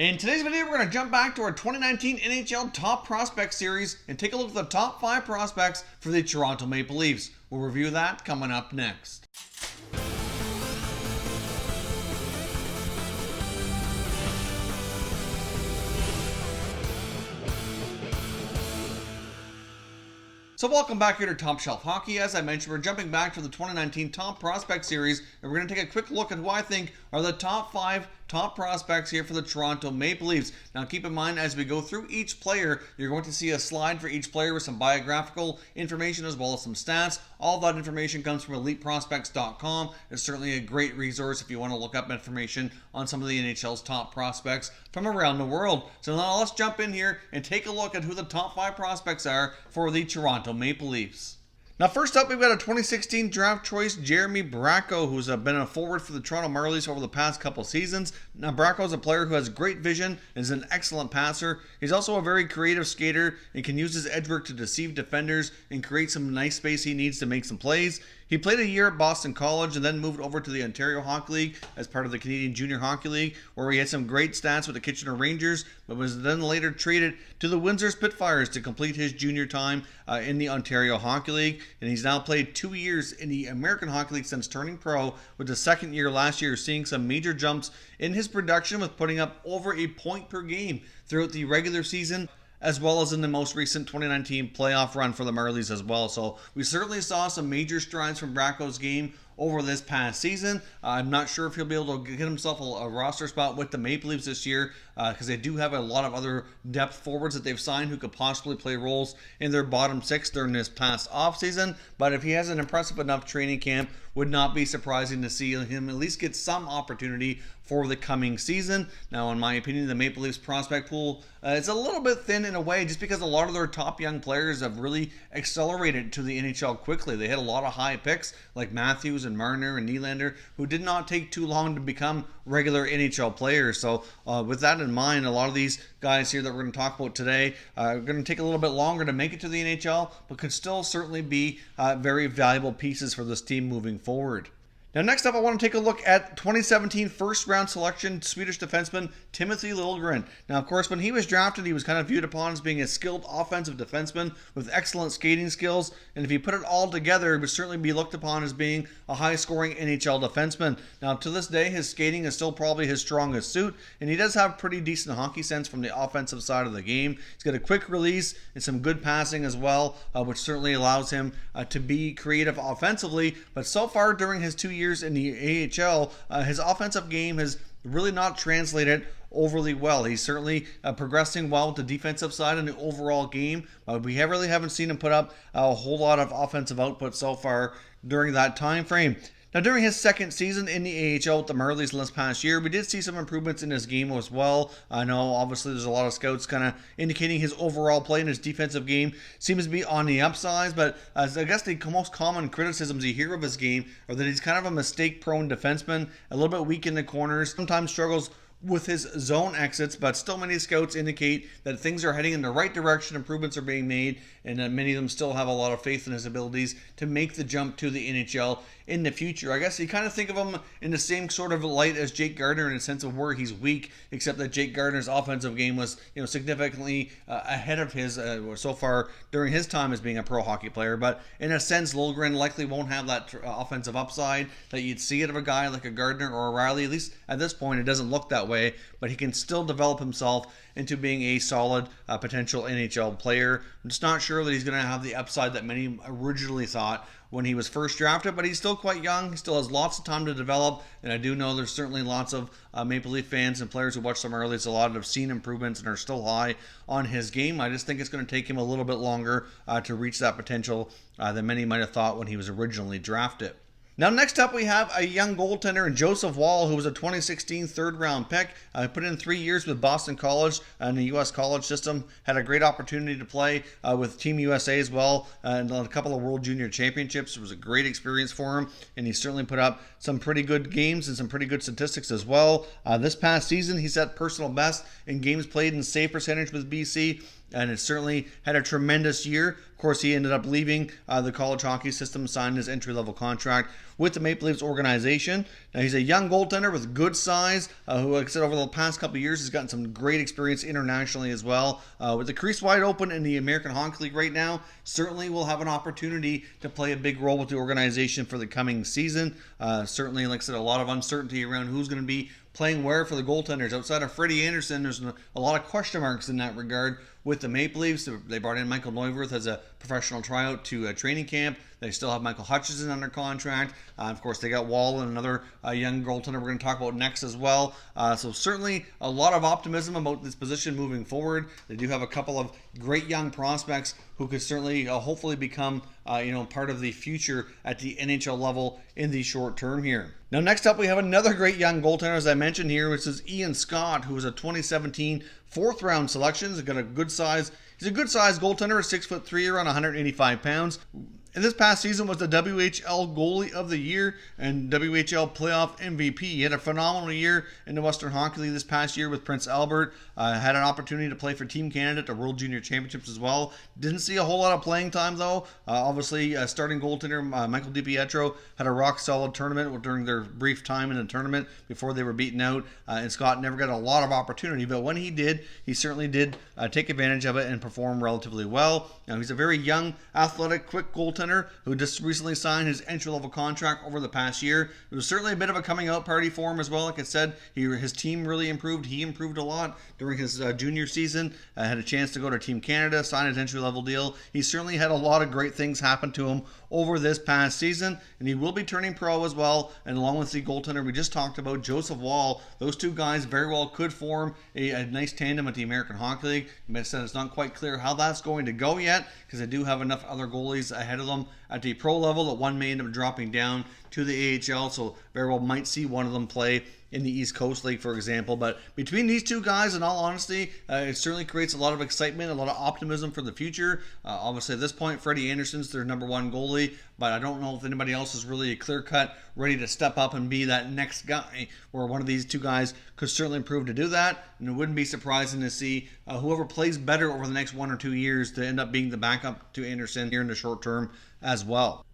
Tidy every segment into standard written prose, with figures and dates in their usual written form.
In today's video, we're going to jump back to our 2019 NHL Top Prospects Series and take a look at the top 5 prospects for the Toronto Maple Leafs. We'll review that coming up next. So welcome back here to Top Shelf Hockey. As I mentioned, we're jumping back to the 2019 Top Prospect Series, and we're going to take a quick look at who I think are the top 5 top prospects here for the Toronto Maple Leafs. Now keep in mind, as we go through each player, you're going to see a slide for each player with some biographical information as well as some stats. All that information comes from EliteProspects.com. It's certainly a great resource if you want to look up information on some of the NHL's top prospects from around the world. So now let's jump in here and take a look at who the top 5 prospects are for the Toronto Maple Leafs. Now first up, we've got a 2016 draft choice, Jeremy Bracco, who's been a forward for the Toronto Maple Leafs over the past couple seasons. Now Bracco is a player who has great vision and is an excellent passer. He's also a very creative skater and can use his edge work to deceive defenders and create some nice space he needs to make some plays. He played a year at Boston College and then moved over to the Ontario Hockey League as part of the Canadian Junior Hockey League, where he had some great stats with the Kitchener Rangers, but was then later traded to the Windsor Spitfires to complete his junior time in the Ontario Hockey League. And he's now played 2 years in the American Hockey League since turning pro, with the second year last year seeing some major jumps in his production, with putting up over a point per game throughout the regular season, as well as in the most recent 2019 playoff run for the Marlies as well. So we certainly saw some major strides from Bracco's game over this past season. I'm not sure if he'll be able to get himself a roster spot with the Maple Leafs this year, because they do have a lot of other depth forwards that they've signed who could possibly play roles in their bottom 6 during this past offseason. But if he has an impressive enough training camp, would not be surprising to see him at least get some opportunity for the coming season. Now, in my opinion, the Maple Leafs prospect pool is a little bit thin in a way, just because a lot of their top young players have really accelerated to the NHL quickly. They had a lot of high picks like Matthews and Marner and Nylander, who did not take too long to become regular NHL players. So with that in mind, a lot of these guys here that we're going to talk about today are going to take a little bit longer to make it to the NHL, but could still certainly be very valuable pieces for this team moving forward. Now next up, I want to take a look at 2017 first round selection Swedish defenseman Timothy Liljegren. Now of course, when he was drafted, he was kind of viewed upon as being a skilled offensive defenseman with excellent skating skills, and if you put it all together, it would certainly be looked upon as being a high scoring NHL defenseman. Now to this day, his skating is still probably his strongest suit, and he does have pretty decent hockey sense from the offensive side of the game. He's got a quick release and some good passing as well, which certainly allows him to be creative offensively. But so far during his 2 years in the AHL, his offensive game has really not translated overly well. He's certainly progressing well with the defensive side in the overall game. We really haven't seen him put up a whole lot of offensive output so far during that time frame. Now, during his second season in the AHL with the Marlies this past year, we did see some improvements in his game as well. I know, obviously, there's a lot of scouts kind of indicating his overall play and his defensive game seems to be on the upside, but I guess the most common criticisms you hear of his game are that he's kind of a mistake-prone defenseman, a little bit weak in the corners, sometimes struggles with his zone exits, but still many scouts indicate that things are heading in the right direction, improvements are being made, and that many of them still have a lot of faith in his abilities to make the jump to the NHL in the future. I guess you kind of think of him in the same sort of light as Jake Gardiner in a sense of where he's weak, except that Jake Gardiner's offensive game was significantly ahead of his so far during his time as being a pro hockey player. But in a sense, Liljegren likely won't have that offensive upside that you'd see out of a guy like a Gardiner or a Riley. At least at this point, it doesn't look that way, but he can still develop himself into being a solid potential NHL player. I'm just not sure that he's going to have the upside that many originally thought when he was first drafted, but he's still quite young. He still has lots of time to develop, and I do know there's certainly lots of Maple Leaf fans and players who watch them early. It's a lot that have seen improvements and are still high on his game. I just think it's going to take him a little bit longer to reach that potential than many might have thought when he was originally drafted. Now, next up, we have a young goaltender in Joseph Woll, who was a 2016 third-round pick. Put in 3 years with Boston College in the U.S. college system. Had a great opportunity to play with Team USA as well, and a couple of World Junior Championships. It was a great experience for him, and he certainly put up some pretty good games and some pretty good statistics as well. This past season, he set personal best in games played and save percentage with BC, and it certainly had a tremendous year. Of course, he ended up leaving the college hockey system, signed his entry-level contract with the Maple Leafs organization. Now, he's a young goaltender with good size, who, like I said, over the past couple of years has gotten some great experience internationally as well. With the crease wide open in the American Hockey League right now, certainly will have an opportunity to play a big role with the organization for the coming season. Certainly, like I said, a lot of uncertainty around who's going to be playing where for the goaltenders. Outside of Freddie Anderson, there's a lot of question marks in that regard with the Maple Leafs. They brought in Michael Neuwirth as a professional tryout to a training camp. They still have Michael Hutchinson under contract. Of course, they got Woll and another young goaltender we're going to talk about next as well. So certainly a lot of optimism about this position moving forward. They do have a couple of great young prospects who could certainly hopefully become part of the future at the NHL level in the short term here. Now, next up, we have another great young goaltender, as I mentioned here, which is Ian Scott, who was a 2017 fourth-round selection. He's got a good size. He's a good-sized goaltender, 6'3", around 185 pounds. And this past season was the WHL Goalie of the Year and WHL Playoff MVP. He had a phenomenal year in the Western Hockey League this past year with Prince Albert. Had an opportunity to play for Team Canada at the World Junior Championships as well. Didn't see a whole lot of playing time though. Obviously, starting goaltender Michael DiPietro had a rock-solid tournament during their brief time in the tournament before they were beaten out. And Scott never got a lot of opportunity, but when he did, he certainly did take advantage of it and perform relatively well. Now, he's a very young, athletic, quick goaltender who just recently signed his entry-level contract over the past year. It was certainly a bit of a coming-out party for him as well. Like I said, his team really improved. He improved a lot during his junior season. Had a chance to go to Team Canada, sign his entry-level deal. He certainly had a lot of great things happen to him over this past season, and he will be turning pro as well. And along with the goaltender we just talked about, Joseph Woll, those two guys very well could form a nice tandem at the American Hockey League. I said it's not quite clear how that's going to go yet, because they do have enough other goalies ahead of them at the pro level that one may end up dropping down to the AHL, so very well might see one of them play in the East Coast League, for example. But between these two guys, in all honesty, it certainly creates a lot of excitement, a lot of optimism for the future. Obviously, at this point, Freddie Anderson's their number one goalie, but I don't know if anybody else is really a clear-cut, ready to step up and be that next guy, where one of these two guys could certainly improve to do that. And it wouldn't be surprising to see whoever plays better over the next 1 or 2 years to end up being the backup to Anderson here in the short term as well.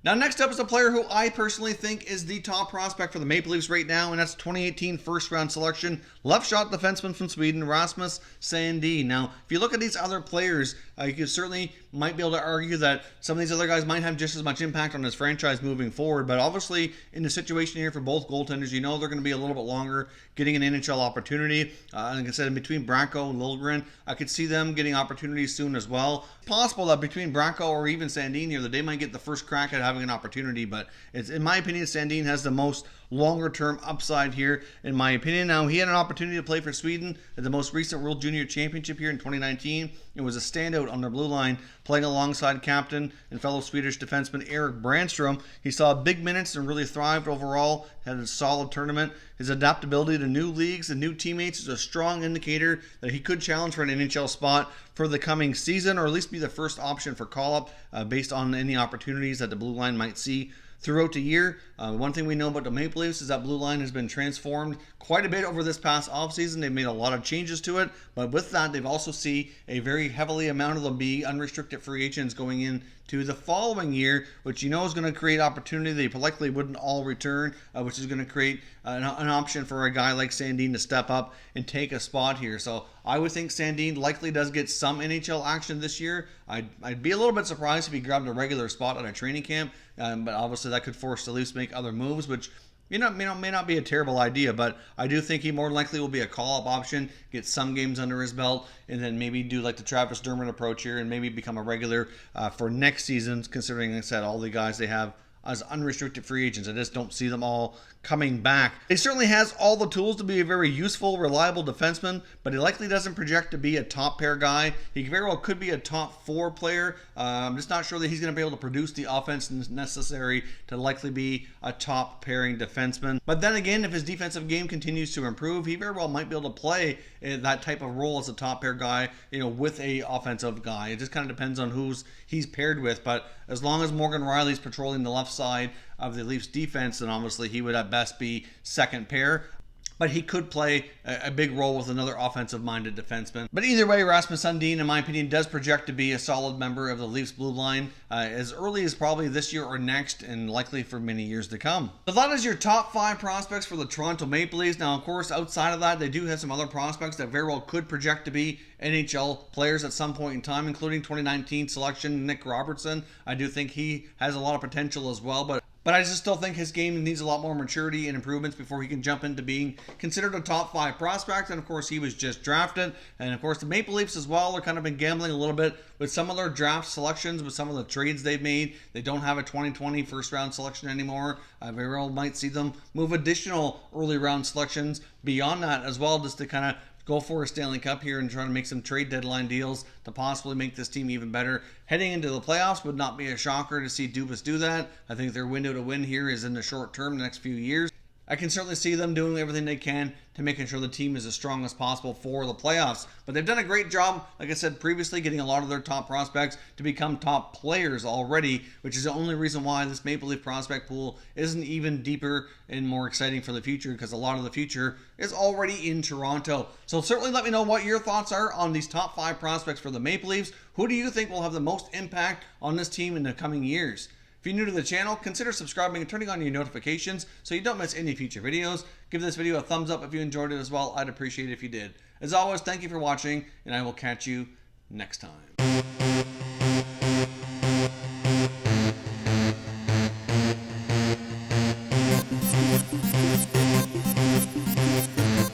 Now, next up is a player who I personally think is the top prospect for the Maple Leafs right now, and that's 2018 first-round selection, left-shot defenseman from Sweden, Rasmus Sandin. Now, if you look at these other players, you certainly might be able to argue that some of these other guys might have just as much impact on this franchise moving forward, but obviously, in the situation here for both goaltenders, you know they're going to be a little bit longer getting an NHL opportunity. Like I said, in between Bracco and Liljegren, I could see them getting opportunities soon as well. It's possible that between Bracco or even Sandin here, that they might get the first crack at having an opportunity, but it's, in my opinion, Sandin has the most longer term upside here, in my opinion. Now, he had an opportunity to play for Sweden at the most recent World Junior Championship here in 2019. It was a standout on their blue line, playing alongside captain and fellow Swedish defenseman Erik Brandstrom. He saw big minutes and really thrived overall, had a solid tournament. His adaptability to new leagues and new teammates is a strong indicator that he could challenge for an NHL spot for the coming season, or at least be the first option for call-up based on any opportunities that the blue line might see throughout the year. One thing we know about the Maple Leafs is that blue line has been transformed quite a bit over this past offseason. They've made a lot of changes to it, but with that, they've also seen a very heavily amount of them be unrestricted free agents going into the following year, which you know is going to create opportunity. They likely wouldn't all return, which is going to create an option for a guy like Sandin to step up and take a spot here. So I would think Sandin likely does get some NHL action this year. I'd be a little bit surprised if he grabbed a regular spot at a training camp, but obviously that could force the Leafs to make other moves, which may not be a terrible idea, but I do think he more likely will be a call-up option, get some games under his belt, and then maybe do like the Travis Dermott approach here and maybe become a regular for next season, considering, like I said, all the guys they have as unrestricted free agents. I just don't see them all coming back. He certainly has all the tools to be a very useful, reliable defenseman, but he likely doesn't project to be a top pair guy. He very well could be a top 4 player. I'm just not sure that he's going to be able to produce the offense necessary to likely be a top pairing defenseman. But then again, if his defensive game continues to improve, he very well might be able to play that type of role as a top pair guy, with a offensive guy. It just kind of depends on who's he's paired with, but as long as Morgan Riley's patrolling the left side of the Leafs defense, then obviously he would at best be second pair. but he could play a big role with another offensive-minded defenseman. But either way, Rasmus Sandin, in my opinion, does project to be a solid member of the Leafs blue line as early as probably this year or next, and likely for many years to come. So that is your top 5 prospects for the Toronto Maple Leafs. Now, of course, outside of that, they do have some other prospects that very well could project to be NHL players at some point in time, including 2019 selection Nick Robertson. I do think he has a lot of potential as well, but I just still think his game needs a lot more maturity and improvements before he can jump into being considered a top 5 prospect. And of course, he was just drafted. And of course, the Maple Leafs as well are kind of been gambling a little bit with some of their draft selections, with some of the trades they've made. They don't have a 2020 first round selection anymore. Very well might see them move additional early round selections beyond that as well, just to kind of go for a Stanley Cup here and try to make some trade deadline deals to possibly make this team even better. Heading into the playoffs would not be a shocker to see Dubas do that. I think their window to win here is in the short term, the next few years. I can certainly see them doing everything they can to making sure the team is as strong as possible for the playoffs. But they've done a great job, like I said previously, getting a lot of their top prospects to become top players already, which is the only reason why this Maple Leaf prospect pool isn't even deeper and more exciting for the future, because a lot of the future is already in Toronto. So certainly let me know what your thoughts are on these top 5 prospects for the Maple Leafs. Who do you think will have the most impact on this team in the coming years? If you're new to the channel, consider subscribing and turning on your notifications so you don't miss any future videos. Give this video a thumbs up if you enjoyed it as well. I'd appreciate it if you did. As always, thank you for watching, and I will catch you next time.